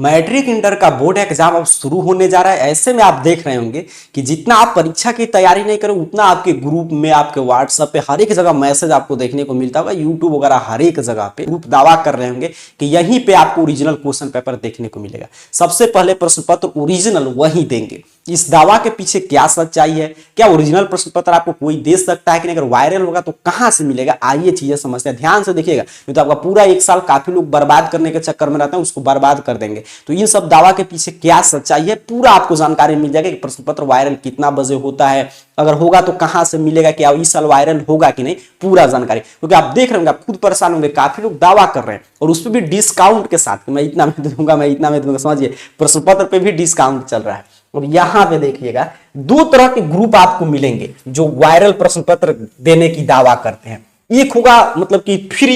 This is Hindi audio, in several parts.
मैट्रिक इंटर का बोर्ड एग्जाम अब शुरू होने जा रहा है। ऐसे में आप देख रहे होंगे कि जितना आप परीक्षा की तैयारी नहीं करें उतना आपके ग्रुप में, आपके व्हाट्सएप पे हर एक जगह मैसेज आपको देखने को मिलता होगा, यूट्यूब वगैरह हर एक जगह पे ग्रुप दावा कर रहे होंगे कि यहीं पे आपको ओरिजिनल क्वेश्चन पेपर देखने को मिलेगा। सबसे पहले प्रश्न पत्र ओरिजिनल वही देंगे। इस दावा के पीछे क्या सच्चाई है? क्या ओरिजिनल प्रश्न पत्र आपको कोई दे सकता है कि नहीं? अगर वायरल होगा तो कहां से मिलेगा? आइए चीजें समझते हैं, ध्यान से देखिएगा। नहीं तो आपका पूरा एक साल काफी लोग बर्बाद करने के चक्कर में रहते हैं, उसको बर्बाद कर देंगे। तो इन सब दावा के पीछे क्या सच्चाई है पूरा आपको जानकारी मिल जाएगा कि प्रश्न पत्र वायरल कितना बजे होता है, अगर होगा तो कहां से मिलेगा, क्या इस साल वायरल होगा कि नहीं, पूरा जानकारी। क्योंकि आप देख रहे होंगे, आप खुद परेशान होंगे, काफी लोग दावा कर रहे हैं और उस पर भी डिस्काउंट के साथ, मैं इतना में दूंगा, मैं इतना में दूंगा, समझिए प्रश्न पत्र पे भी डिस्काउंट चल रहा है। और यहां पे देखिएगा दो तरह के ग्रुप आपको मिलेंगे जो वायरल प्रश्न पत्र देने की दावा करते हैं। एक होगा मतलब कि फ्री,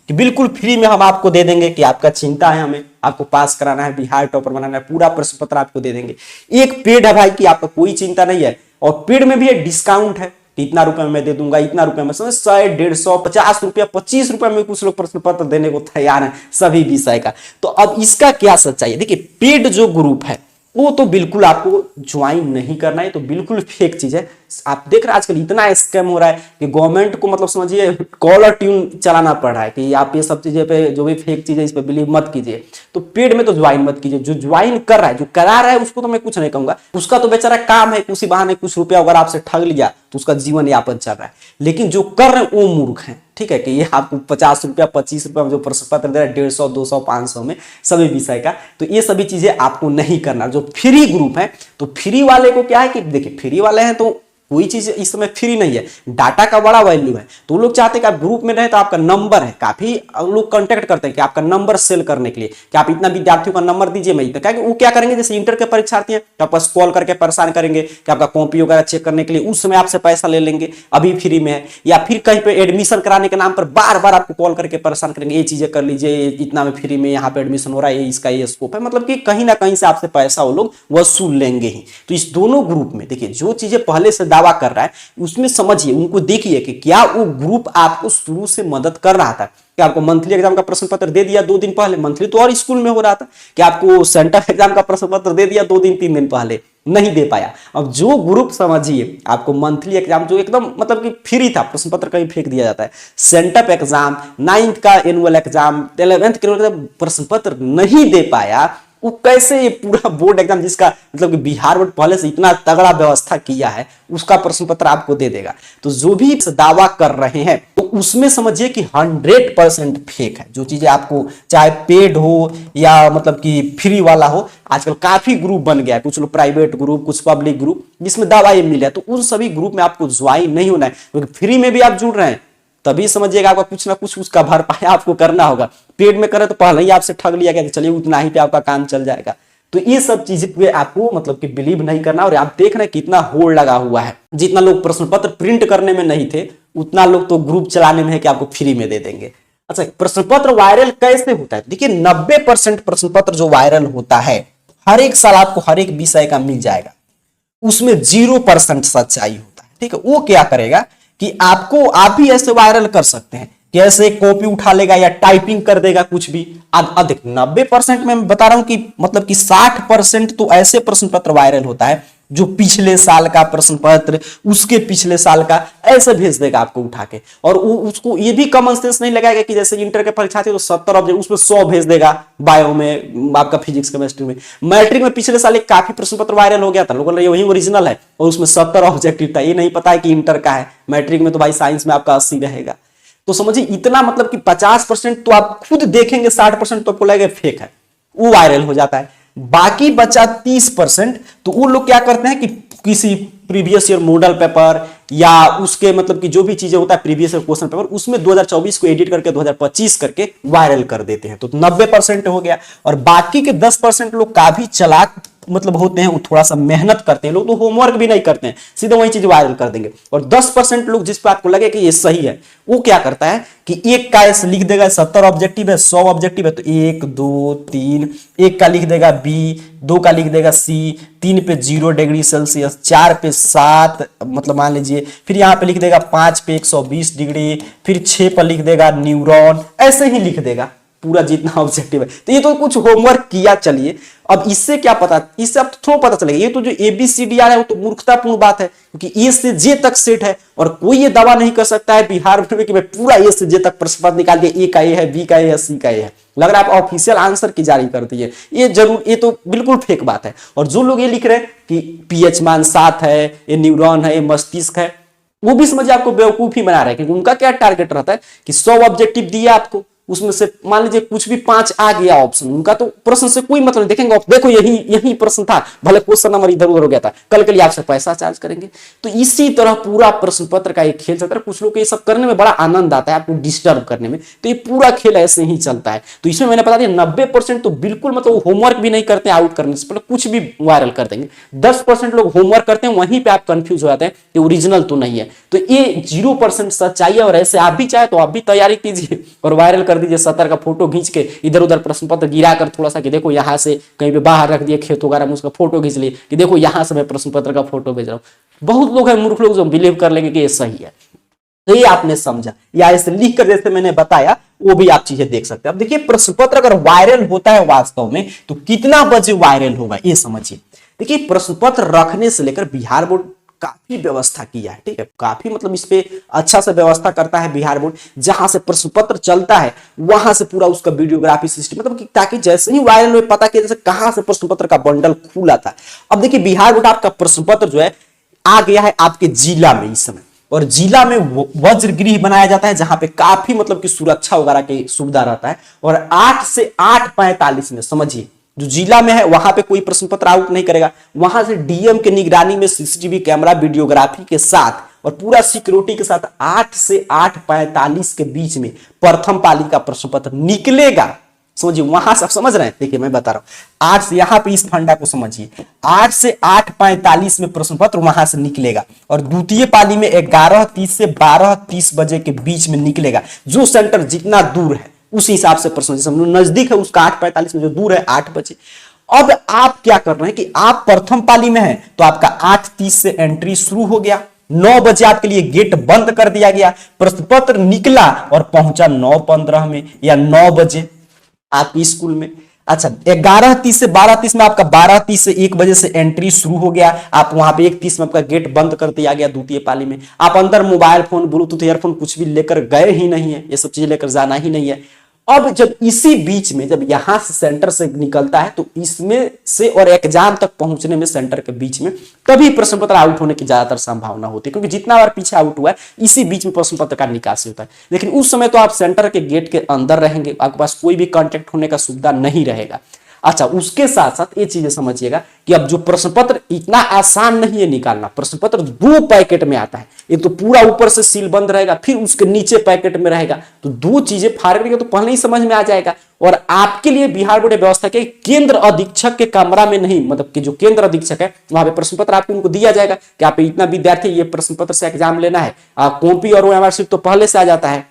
कि बिल्कुल फ्री में हम आपको दे देंगे, कि आपका चिंता है, हमें आपको पास कराना है, बिहार टॉपर बनाना है, पूरा प्रश्न पत्र आपको दे देंगे। एक पेड है भाई कि आपका कोई चिंता नहीं है, और पेड में भी एक डिस्काउंट है, इतना रुपए में मैं दे दूंगा, इतना रुपए में, 100, 150, 50 रुपया, 25 रुपए में कुछ लोग प्रश्न पत्र देने को तैयार हैं सभी विषय का। तो अब इसका क्या सच्चाई है? देखिए पेड जो ग्रुप है वो तो बिल्कुल आपको ज्वाइन नहीं करना है, तो बिल्कुल फेक चीज है। आप देख रहे हैं आजकल इतना स्कैम हो रहा है कि गवर्नमेंट को मतलब समझिए कॉलर ट्यून चलाना पड़ रहा है कि आप ये सब चीजें पे, जो भी फेक चीज है इस पे बिलीव मत कीजिए। तो पेड में तो ज्वाइन मत कीजिए। जो ज्वाइन कर रहा है, जो करा रहा है, उसको तो मैं कुछ नहीं कहूंगा, उसका तो बेचारा काम है, उसी बहाने कुछ रुपया अगर आपसे ठग लिया तो उसका जीवन यापन चल रहा है। लेकिन जो कर रहे हैं वो मूर्ख है, ठीक है, कि ये आपको 50 रुपया, 25 रुपया में जो प्रश्न पत्र दे रहा है, 150, 200, 500 में सभी विषय का, तो ये सभी चीजें आपको नहीं करना। जो फ्री ग्रुप है, तो फ्री वाले को क्या है कि देखिए फ्री वाले हैं तो कोई चीज इस समय फ्री नहीं है, डाटा का बड़ा वैल्यू है। तो लोग चाहते हैं कि आप ग्रुप में रहे, तो आपका नंबर है, काफी लोग कांटेक्ट करते हैं कि आपका नंबर सेल करने के लिए कि आप इतना विद्यार्थियों का नंबर दीजिए, मैं इतना, क्या वो क्या करेंगे, जैसे इंटर के परीक्षार्थी हैं तो आपस कॉल करके परेशान करेंगे कि आपका कॉपी वगैरह चेक करने के लिए, उस समय आपसे पैसा ले लेंगे, अभी फ्री में है। या फिर कहीं पे एडमिशन कराने के नाम पर बार बार आपको कॉल करके परेशान करेंगे, ये चीजें कर लीजिए, इतना में फ्री में यहाँ पे एडमिशन हो रहा है, इसका ये स्कोप है, मतलब कि कहीं ना कहीं से आपसे पैसा वो लोग वसूल लेंगे ही। तो इस दोनों ग्रुप में देखिए जो चीजें पहले से दावा कर रहा है उसमें समझिए, उनको देखिए कि क्या वो ग्रुप आपको शुरू से मदद कर रहा था, कि आपको मंथली एग्जाम का प्रश्न पत्र दे दिया 2 दिन पहले, मंथली तो और स्कूल में हो रहा था, कि आपको सेंटर एग्जाम का प्रश्न पत्र दे दिया 2 दिन 3 दिन पहले, नहीं दे पाया। अब जो ग्रुप समझिए आपको मंथली एग्जाम जो एकदम मतलब कि फ्री था, प्रश्न पत्र कहीं फेंक दिया जाता है, सेंटर एग्जाम, 9th का एनुअल एग्जाम, 11th का एनुअल एग्जाम प्रश्न पत्र नहीं दे पाया, वो कैसे ये पूरा बोर्ड एग्जाम जिसका मतलब कि बिहार बोर्ड पहले से इतना तगड़ा व्यवस्था किया है उसका प्रश्न पत्र आपको दे देगा। तो जो भी दावा कर रहे हैं तो उसमें समझिए कि 100% फेक है। जो चीजें आपको चाहे पेड हो या मतलब कि फ्री वाला हो, आजकल काफी ग्रुप बन गया है, कुछ लोग प्राइवेट ग्रुप, कुछ पब्लिक ग्रुप, जिसमें दावा ये मिला है, तो उन सभी ग्रुप में आपको ज्वाइन नहीं होना है। क्योंकि फ्री में भी आप जुड़ रहे हैं तभी समझिएगा आपका कुछ ना कुछ उसका भरपाई आपको करना होगा। पेड में करे तो पहले ही आपसे ठग लिया गया कि चलिए उतना ही पे आपका काम चल जाएगा। तो ये सब चीजें पे आपको मतलब कि बिलीव नहीं करना। और आप देख रहे हैं कितना होड़ लगा हुआ है, जितना लोग प्रश्न पत्र प्रिंट करने में नहीं थे उतना लोग तो ग्रुप चलाने में है कि आपको फ्री में दे देंगे। अच्छा, प्रश्न पत्र वायरल कैसे होता है? देखिए 90% प्रश्न पत्र जो वायरल होता है हर एक साल आपको हर एक विषय का मिल जाएगा, उसमें 0% सच्चाई होता है। ठीक है, वो क्या करेगा कि आपको, आप भी ऐसे वायरल कर सकते हैं कि ऐसे कॉपी उठा लेगा या टाइपिंग कर देगा कुछ भी। अधिक 90% में मैं बता रहा हूं कि मतलब कि 60% तो ऐसे प्रश्न पत्र वायरल होता है जो पिछले साल का प्रश्न पत्र, उसके पिछले साल का ऐसे भेज देगा आपको उठा के। और उसको ये भी कॉमन सेंस नहीं लगाएगा कि जैसे इंटर के परीक्षा थी तो 70 ऑब्जेक्ट उसमें 100 भेज देगा, बायो में, आपका फिजिक्स केमिस्ट्री में। मैट्रिक में पिछले साल एक काफी प्रश्न पत्र वायरल हो गया था, लोगों ने वही ओरिजिनल है और उसमें 70 ऑब्जेक्टिव था, ये नहीं पता है कि इंटर का है। मैट्रिक में तो भाई साइंस में आपका 80 रहेगा। तो समझिए इतना मतलब कि 50% तो आप खुद देखेंगे, 60% तो आपको लगेगा फेक है, वो वायरल हो जाता है। बाकी बचा 30% तो वो लोग क्या करते हैं कि किसी प्रीवियस ईयर मॉडल पेपर या उसके मतलब कि जो भी चीजें होता है प्रीवियस ईयर क्वेश्चन पेपर, उसमें 2024 को एडिट करके 2025 करके वायरल कर देते हैं। तो 90% हो गया। और बाकी के 10% लोग काफी चालाक मतलब होते हैं, वो थोड़ा सा मेहनत करते हैं, लोग तो होमवर्क भी नहीं करते हैं, सीधे वही चीज वायरल कर देंगे। और 10% लोग जिस पे आपको लगे कि ये सही है, वो क्या करता है कि एक का ऐसे लिख देगा, 70 ऑब्जेक्टिव है, 100 ऑब्जेक्टिव है, तो 1 2 3, एक का लिख देगा बी, 2 का लिख देगा सी, 3 पे 0 डिग्री सेल्सियस, 4 पे 7 मतलब मान लीजिए, फिर यहाँ पे लिख देगा 5 पे 120 डिग्री, फिर 6 पर लिख देगा न्यूरॉन, ऐसे ही लिख देगा। पूरा जितना ऑब्जेक्टिव है। तो ये तो कुछ होमवर्क किया, चलिए अब इससे क्या पता, इससे अब थोड़ा पता चलेगा। ये तो जो ABCD है वो तो मूर्खतापूर्ण बात है, क्योंकि A से J तक सेट है और कोई ये दावा नहीं कर सकता है बिहार में कि मैं पूरा A से J तक प्रश्न पत्र निकाल दिया, A का A है, B का A है, C का A है। लग रहा है आप ऑफिशियल आंसर की जारी कर दिए, ये तो बिल्कुल फेक बात है। और जो लोग ये लिख रहे हैं कि pH मान 7 है, ये न्यूरॉन है, ये मस्तिष्क है, वो भी समझिए आपको बेवकूफ ही बना रहे हैं, क्योंकि उनका क्या टारगेट रहता है कि 100 ऑब्जेक्टिव दिया आपको, उसमें से मान लीजिए कुछ भी 5 आ गया ऑप्शन, उनका तो प्रश्न से कोई मतलब नहीं, देखेंगे देखो यही प्रश्न था, भले क्वेश्चन नंबर इधर उधर हो गया था, कल के लिए आपसे पैसा चार्ज करेंगे। तो इसी तरह पूरा प्रश्न पत्र का एक खेल चलता है। कुछ लोग ये सब करने में बड़ा आनंद आता है, आपको डिस्टर्ब करने में, तो ये पूरा खेल ऐसे ही चलता है। तो इसमें मैंने बता दिया 90% तो बिल्कुल मतलब होमवर्क भी नहीं करते, आउट करने से पहले कुछ भी वायरल कर देंगे। 10% लोग होमवर्क करते हैं, वहीं पे आप कंफ्यूज हो जाते हैं कि ओरिजिनल तो नहीं है। तो ये 0% सच्चाई है, और ऐसे आप भी चाहे तो आप भी तैयारी कीजिए और वायरल कर दीजिए 70 का फोटो खींच के, इधर उधर प्रश्न पत्र गिरा कर थोड़ा सा कि देखो यहाँ से कहीं पे बाहर रख दिए खेत वगैरह में, उसका फोटो खींच लिए कि देखो यहाँ से मैं प्रश्न पत्र का फोटो भेज रहा हूँ। बहुत लोग हैं मूर्ख लोग जो बिलीव कर लेंगे कि ये सही है। तो ये आपने समझा, या ऐसे लिख कर जैसे मैंने बताया वो भी आप चीजें देख सकते हैं। अब देखिए प्रश्न पत्र अगर वायरल होता है वास्तव में तो कितना बजे वायरल होगा ये समझिए। देखिए प्रश्न पत्र रखने से लेकर बिहार बोर्ड काफी व्यवस्था किया है, ठीक है, काफी मतलब इस पे अच्छा से व्यवस्था करता है बिहार बोर्ड। जहां से प्रश्न पत्र चलता है वहां से पूरा उसका वीडियोग्राफी सिस्टम, मतलब कि ताकि जैसे ही वायरल में पता किया जैसे कहां से प्रश्न पत्र का बंडल खुला था। अब देखिए बिहार बोर्ड आपका प्रश्न पत्र जो है आ गया है आपके जिला में इस समय, और जिला में वज्र गृह बनाया जाता है जहां पे काफी मतलब कि सुरक्षा वगैरह की सुविधा रहता है। और 8 से 8:45 में समझिए जो जिला में है वहां पे कोई प्रश्न पत्र आउट नहीं करेगा, वहां से डीएम के निगरानी में सीसीटीवी कैमरा वीडियोग्राफी के साथ और पूरा सिक्योरिटी के साथ 8 से 8:45 के बीच में प्रथम पाली का प्रश्न पत्र निकलेगा। समझिए वहां से आप समझ रहे हैं, देखिए मैं बता रहा हूं 8 से, यहां पे इस फंडा को समझिए, 8 से 8:45 में प्रश्न पत्र वहां से निकलेगा और द्वितीय पाली में 11:30 से 12:30 बजे के बीच में निकलेगा। जो सेंटर जितना दूर है उसी हिसाब से प्रश्न, जैसे नजदीक है उसका 8:45 में, जो दूर है 8 बजे। अब आप क्या कर रहे हैं कि आप प्रथम पाली में हैं तो आपका 8:30 से एंट्री शुरू हो गया, 9 बजे आपके लिए गेट बंद कर दिया गया, प्रश्न पत्र निकला और पहुंचा 9:15 में या 9 बजे आपके स्कूल में। अच्छा 11:30 से 12:30 में आपका 12:30 से 1 बजे से एंट्री शुरू हो गया, आप वहां पे 1:30 में आपका गेट बंद कर दिया गया द्वितीय पाली में। आप अंदर मोबाइल फोन, ब्लूटूथ, ईयरफोन कुछ भी लेकर गए ही नहीं है, ये सब चीजें लेकर जाना ही नहीं है। अब जब इसी बीच में जब यहां से सेंटर से निकलता है तो इसमें से और एग्जाम तक पहुंचने में सेंटर के बीच में तभी प्रश्न पत्र आउट होने की ज्यादातर संभावना होती है, क्योंकि जितना बार पीछे आउट हुआ है इसी बीच में प्रश्न पत्र का निकासी होता है। लेकिन उस समय तो आप सेंटर के गेट के अंदर रहेंगे, आपके पास कोई भी कांटेक्ट होने का सुविधा नहीं रहेगा। अच्छा उसके साथ साथ ये चीजें समझिएगा कि अब जो प्रश्न पत्र इतना आसान नहीं है निकालना, प्रश्न पत्र 2 पैकेट में आता है, एक तो पूरा ऊपर से सील बंद रहेगा, फिर उसके नीचे पैकेट में रहेगा, तो 2 चीजें फाड़ने तो पहले ही समझ में आ जाएगा। और आपके लिए बिहार बोर्ड व्यवस्था के केंद्र अधीक्षक के कमरा में नहीं, मतलब कि जो केंद्र अधीक्षक है वहां पे प्रश्न पत्र आपको उनको दिया जाएगा कि आप इतना विद्यार्थी ये प्रश्न पत्र से एग्जाम लेना है, कॉपी और ओएमआर शीट तो पहले से आ जाता है,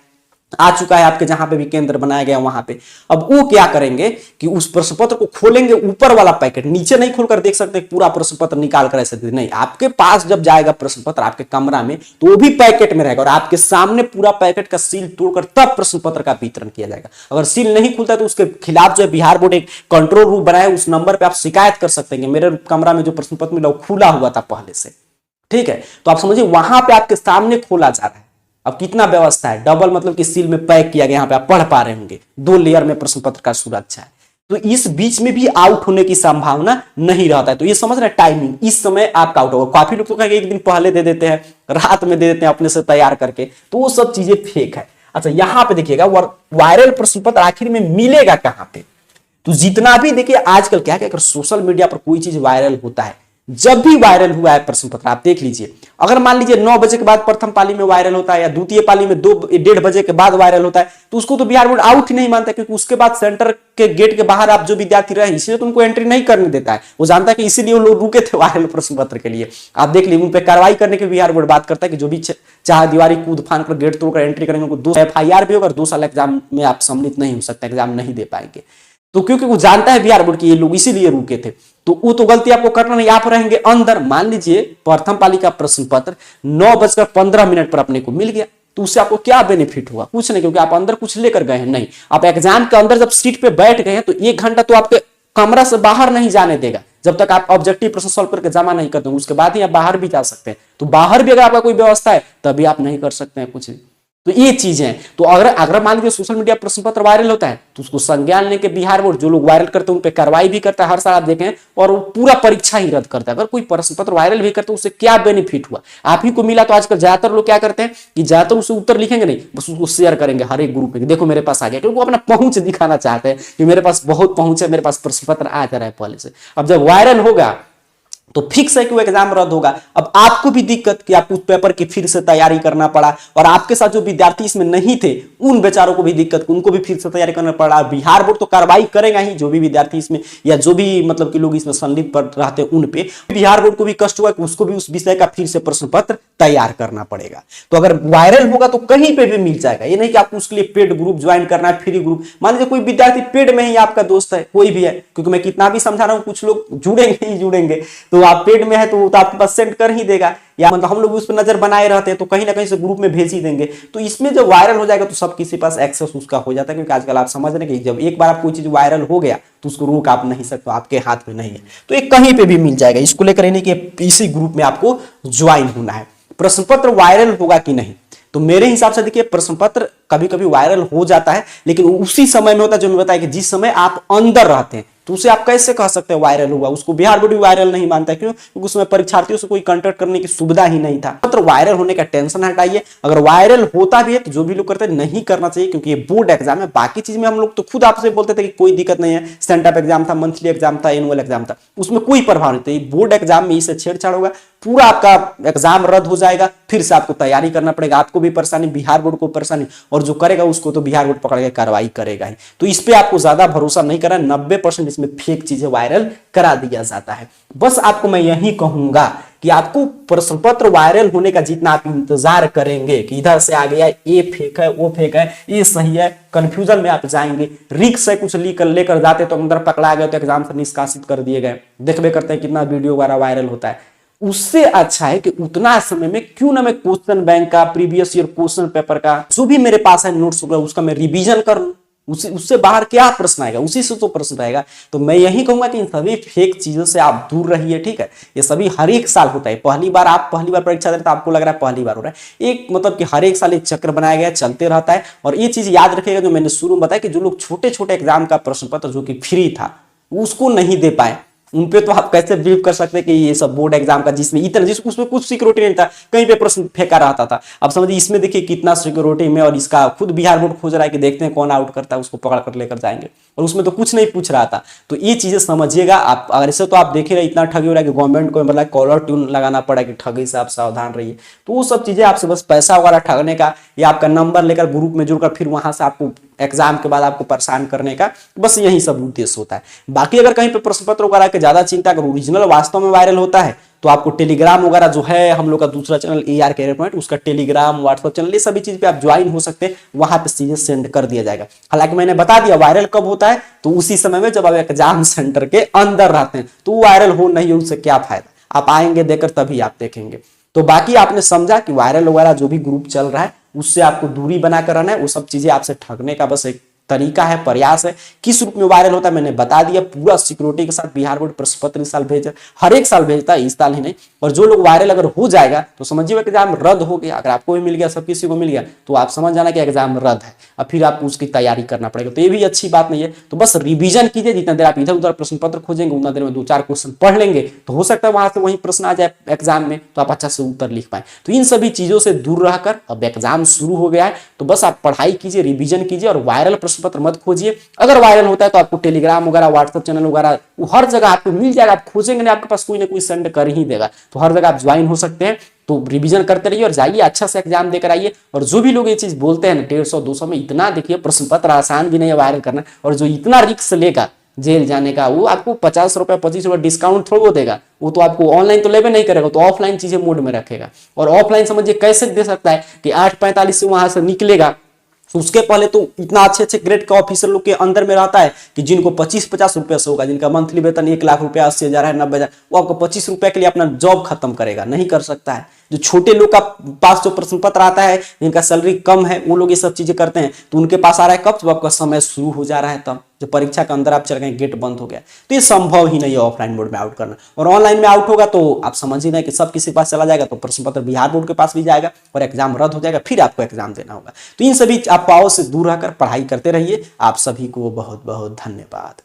आ चुका है आपके जहां पे भी केंद्र बनाया गया वहां पे। अब वो क्या करेंगे कि उस प्रश्न पत्र को खोलेंगे, ऊपर वाला पैकेट, नीचे नहीं खोलकर देख सकते पूरा प्रश्न पत्र निकाल कर ऐसे नहीं, आपके पास जब जाएगा प्रश्न पत्र आपके कमरा में तो वो भी पैकेट में रहेगा और आपके सामने पूरा पैकेट का सील तोड़कर तब प्रश्न पत्र का वितरण किया जाएगा। अगर सील नहीं खुलता तो उसके खिलाफ जो है बिहार बोर्ड एक कंट्रोल रूम बनाया, उस नंबर पर आप शिकायत कर सकते हैं मेरे कमरा में जो प्रश्न पत्र मिला वो खुला हुआ था पहले से, ठीक है। तो आप समझिए वहां पे आपके सामने खोला जा रहा है। अब कितना व्यवस्था है, डबल मतलब कि सील में पैक किया गया, यहाँ पे आप पढ़ पा रहे होंगे, 2 लेयर में प्रश्न पत्र का सुरक्षा है। तो इस बीच में भी आउट होने की संभावना नहीं रहता है। तो ये समझ रहे टाइमिंग, इस समय आपका आउट होगा। काफी लोग तो कहेंगे एक दिन पहले दे देते हैं, रात में दे देते हैं अपने से तैयार करके, तो वो सब चीजें फेक है। अच्छा यहाँ पे देखिएगा वायरल प्रश्न पत्र आखिर में मिलेगा कहाँ पे, तो जितना भी देखिए आजकल क्या क्या सोशल मीडिया पर कोई चीज वायरल होता है, जब भी वायरल हुआ है प्रश्न पत्र आप देख लीजिए, अगर मान लीजिए 9 बजे के बाद प्रथम पाली में वायरल होता है या द्वितीय पाली में 2-1:30 बजे के बाद वायरल होता है तो उसको तो बिहार बोर्ड आउट ही नहीं मानता, क्योंकि उसके बाद सेंटर के गेट के बाहर आप जो विद्यार्थी रहे इसलिए तो उनको एंट्री नहीं करने देता है। वो जानता है कि इसीलिए वो लोग रुके थे वायरल प्रश्न पत्र के लिए। आप देख लीजिए उन पर कार्रवाई करने के बिहार बोर्ड बात करता है कि जो भी चाहे दीवारी कूद फान कर गेट तोड़कर एंट्री करेंगे उनको 2 FIR भी होगा, 2 साल एग्जाम में आप सम्मिलित नहीं हो सकते, एग्जाम नहीं दे पाएंगे। तो क्योंकि वो जानता है बिहार बोर्ड कि ये लोग इसीलिए रुके थे, तो वो तो गलती आपको करना नहीं, आप रहेंगे अंदर। मान लीजिए प्रथम पाली का प्रश्न पत्र 9:15 पर अपने को मिल गया, तो उससे आपको क्या बेनिफिट हुआ? कुछ नहीं, क्योंकि आप अंदर कुछ लेकर गए हैं नहीं। आप एग्जाम के अंदर जब सीट पे बैठ गए हैं तो 1 घंटा तो आपके कमरा से बाहर नहीं जाने देगा जब तक आप ऑब्जेक्टिव प्रश्न सॉल्व करके जमा नहीं करते, उसके बाद ही आप बाहर भी जा सकते हैं। तो बाहर भी अगर आपका कोई व्यवस्था है तभी आप नहीं कर सकते हैं कुछ भी। तो ये चीजें हैं। तो अगर मान लीजिए सोशल मीडिया प्रश्न पत्र वायरल होता है तो उसको संज्ञान लेके बिहार बोर्ड, जो लोग वायरल करते हैं उन पे कार्रवाई भी करता है हर साल आप देखें, और वो पूरा परीक्षा ही रद्द करता है। अगर कोई प्रश्न पत्र वायरल भी करते हैं उससे क्या बेनिफिट हुआ? आप ही को मिला। तो आजकल ज्यादातर लोग क्या करते हैं कि ज्यादातर उसे उत्तर लिखेंगे नहीं, बस उसको शेयर करेंगे हर एक ग्रुप में, देखो मेरे पास आ गया, क्योंकि वो अपना पहुंच दिखाना चाहते हैं कि मेरे पास बहुत पहुंच है, मेरे पास प्रश्न पत्र आ जा रहा है पहले से। अब जब वायरल होगा तो फिक्स है कि वो एग्जाम रद्द होगा। अब आपको भी दिक्कत कि आपको उस पेपर की फिर से तैयारी करना पड़ा, और आपके साथ जो विद्यार्थी इसमें नहीं थे उन बेचारों को भी दिक्कत, उनको भी फिर से तैयारी करना पड़ा। बिहार बोर्ड तो कार्रवाई करेगा ही, जो भी विद्यार्थी इसमें या जो भी मतलब कि लोग इसमें संलिप्त रहते हैं उन पे बिहार बोर्ड को भी कष्ट हुआ कि उसको भी उस विषय का फिर से प्रश्न पत्र तैयार करना पड़ेगा। तो अगर वायरल होगा तो कहीं पे भी मिल जाएगा। ये नहीं कि आपको उसके लिए पेड ग्रुप ज्वाइन करना है, फ्री ग्रुप। मान लीजिए कोई विद्यार्थी पेड में ही आपका दोस्त है, कोई भी है, क्योंकि मैं कितना भी समझा रहा हूं कुछ लोग जुड़ेंगे ही जुड़ेंगे, तो आप पेड में है तो आपके पास सेंड कर ही देगा, या मतलब हम लोग उस पर नजर बनाए रहते हैं तो कहीं ना कहीं से ग्रुप में भेज ही देंगे। तो इसमें जब वायरल हो जाएगा तो सब किसी पास एक्सेस उसका हो जाता है, क्योंकि आजकल आप समझ रहे हैं कि जब एक बार आप कोई चीज वायरल हो गया तो उसको रोक आप नहीं सकते, आपके हाथ में नहीं है। तो ये कहीं पे भी मिल जाएगा। इसको लेकर नहीं कि इसी ग्रुप में आपको ज्वाइन होना है। प्रश्न पत्र वायरल होगा कि नहीं, तो मेरे हिसाब से देखिए प्रश्न पत्र कभी कभी वायरल हो जाता है, लेकिन उसी समय में होता है जो मैं बताया कि जिस समय आप अंदर रहते हैं। तो उसे आप कैसे कह सकते हैं वायरल हुआ? उसको बिहार बोर्ड भी वायरल नहीं मानता है। क्यों? क्योंकि उसमें परीक्षार्थियों से कोई कांटेक्ट करने की सुविधा ही नहीं था। पत्र वायरल होने का टेंशन हटाइए। अगर वायरल होता भी है तो जो भी लोग करते हैं नहीं करना चाहिए, क्योंकि ये बोर्ड एग्जाम है। बाकी चीज में हम लोग तो खुद आपसे बोलते थे कि कोई दिक्कत नहीं है, सेंटअप एग्जाम था, मंथली एग्जाम था, एनुअल एग्जाम था, उसमें कोई प्रभाव नहीं था। बोर्ड एग्जाम में इससे छेड़छाड़ होगा, पूरा आपका एग्जाम रद्द हो जाएगा, फिर से आपको तैयारी करना पड़ेगा। आपको भी परेशानी, बिहार बोर्ड को परेशानी, और जो करेगा उसको तो बिहार बोर्ड पकड़ के कार्रवाई करेगा ही। तो इस पे आपको ज्यादा भरोसा नहीं करना। 90% इसमें फेक चीजें वायरल करा दिया जाता है। बस आपको मैं यही कहूंगा कि आपको प्रश्न पत्र वायरल होने का जितना आप इंतजार करेंगे कि इधर से आ गया, ये फेक है, वो फेक है, ये सही है, कंफ्यूजन में आप जाएंगे। रिक्स से कुछ लेकर जाते तो अंदर पकड़ा गए तो एग्जाम से निष्कासित कर दिए गए। देखबे करते हैं कितना वीडियो वगैरह वायरल होता है। उससे अच्छा है कि उतना समय में क्यों ना मैं क्वेश्चन बैंक का, प्रीवियस ईयर क्वेश्चन पेपर का जो भी मेरे पास है नोट्स वगैरह, उसका मैं रिवीजन कर लूं। उससे बाहर क्या प्रश्न आएगा, उसी से तो प्रश्न रहेगा। तो मैं यही कहूंगा कि इन सभी फेक चीजों से आप दूर रहिए, ठीक है। ये सभी हर एक साल होता है। पहली बार परीक्षा दे रहे तो आपको लग रहा है पहली बार हो रहा है। एक मतलब कि हर एक साल एक चक्र बनाया गया, चलते रहता है। और ये चीज याद रखिएगा जो मैंने शुरू में बताया कि जो लोग छोटे छोटे एग्जाम का प्रश्न पत्र जो कि फ्री था उसको नहीं दे पाए, उन पे तो आप कैसे बिलीव कर सकते हैं कि ये सब बोर्ड एग्जाम का जिसमें उसमें कुछ सिक्योरिटी नहीं था, कहीं पे प्रश्न फेंका रहता था। अब समझिए इसमें देखिए कितना सिक्योरिटी में, और इसका खुद बिहार बोर्ड खोज रहा है कि देखते हैं कौन आउट करता है, उसको पकड़ कर लेकर जाएंगे, और उसमें तो कुछ नहीं पूछ रहा था। तो ये चीजें समझिएगा आप। अगर इसे तो आप देख रहे इतना ठगी हो रहा है कि गवर्नमेंट को मतलब कॉलर ट्यून लगाना पड़ा कि ठगी से आप सावधान रहिए। तो वो सब चीजें आपसे बस पैसा वगैरह ठगने का, या आपका नंबर लेकर ग्रुप में जुड़कर फिर वहां से आपको एग्जाम के बाद आपको परेशान करने का, बस यही सब उद्देश्य होता है। बाकी अगर कहीं पे प्रश्न पत्र वगैरह के ज्यादा चिंता, अगर ओरिजिनल वास्तव में वायरल होता है तो आपको टेलीग्राम वगैरह जो है हम लोग का दूसरा चैनल AR कैरियर पॉइंट, उसका टेलीग्राम, व्हाट्सएप चैनल, ये सभी चीज पे आप ज्वाइन हो सकते हैं। वहां पे चीजें सेंड कर दिया जाएगा। हालांकि मैंने बता दिया वायरल कब होता है, तो उसी समय में जब आप एग्जाम सेंटर के अंदर रहते हैं। तो वायरल हो नहीं हो उससे क्या फायदा, आप आएंगे देकर तभी आप देखेंगे। तो बाकी आपने समझा कि वायरल वगैरह जो भी ग्रुप चल रहा है उससे आपको दूरी बनाकर रहना है। वो सब चीजें आपसे ठगने का बस एक तरीका है, प्रयास है। किस रूप में वायरल होता है मैंने बता दिया, पूरा सिक्योरिटी के साथ बिहार बोर्ड प्रश्न पत्र इस साल भेजा, हर एक साल भेजता है, इस साल ही नहीं। और जो लोग वायरल अगर हो जाएगा तो समझिए कि एग्जाम रद्द हो गया। अगर आपको भी मिल गया, सब किसी को मिल गया, तो आप समझ जाना कि एग्जाम रद्द है। अब फिर आपको उसकी तैयारी करना पड़ेगा, तो ये भी अच्छी बात नहीं है। तो बस रिवीजन कीजिए। जितना देर आप इधर उधर प्रश्न पत्र खोजेंगे उतना देर में 2-4 क्वेश्चन पढ़ लेंगे, तो हो सकता है वहां से वही प्रश्न आ जाए एग्जाम में, तो आप अच्छा से उत्तर लिख पाए। तो इन सभी चीजों से दूर रहकर, अब एग्जाम शुरू हो गया है तो बस आप पढ़ाई कीजिए, रिवीजन कीजिए, और वायरल प्रश्न पत्र मत खोजिए। अगर वायरल होता है तो आपको टेलीग्राम वगैरह, व्हाट्सएप चैनल वगैरह, हर जगह आपको मिल जाएगा। आप खोजेंगे नहीं, आपके पास कोई ना कोई सेंड कर ही देगा। तो हर जगह आप ज्वाइन हो सकते हैं। तो रिवीजन करते रहिए और जाइए अच्छा से एग्जाम देकर आइए। और जो भी लोग ये चीज बोलते हैं ना 150-200 में, इतना देखिए प्रश्न पत्र आसान भी नहीं है वायरल करना। और जो इतना रिस्क लेगा जेल जाने का, वो आपको 50 रुपए 25 रुपए डिस्काउंट थोड़ा देगा। वो तो आपको ऑनलाइन तो लेवे नहीं करेगा, तो ऑफलाइन चीजें मोड में रखेगा। और ऑफलाइन समझिए कैसे दे सकता है कि 8:45 से वहां से निकलेगा, उसके पहले तो इतना अच्छे अच्छे ग्रेड का ऑफिसर लोग के अंदर में रहता है कि जिनको 25-50 रुपए से होगा, जिनका मंथली वेतन 1 लाख रुपया, 80,000 है, 90,000, वो आपको 25 रुपए के लिए अपना जॉब खत्म करेगा, नहीं कर सकता है। जो छोटे लोग का पास जो प्रश्न पत्र आता है, जिनका सैलरी कम है, वो लोग ये सब चीजें करते हैं, तो उनके पास आ रहा है कब, जब आपका समय शुरू हो जा रहा है, तब जो परीक्षा के अंदर आप चल गए, गेट बंद हो गया। तो ये संभव ही नहीं है ऑफलाइन मोड में आउट करना। और ऑनलाइन में आउट होगा तो आप समझ ही नहीं कि सब किसी के पास चला जाएगा, तो प्रश्न पत्र बिहार बोर्ड के पास भी जाएगा और एग्जाम रद्द हो जाएगा, फिर आपको एग्जाम देना होगा। तो इन सभी अफवाहों से दूर रहकर पढ़ाई करते रहिए। आप सभी को बहुत बहुत धन्यवाद।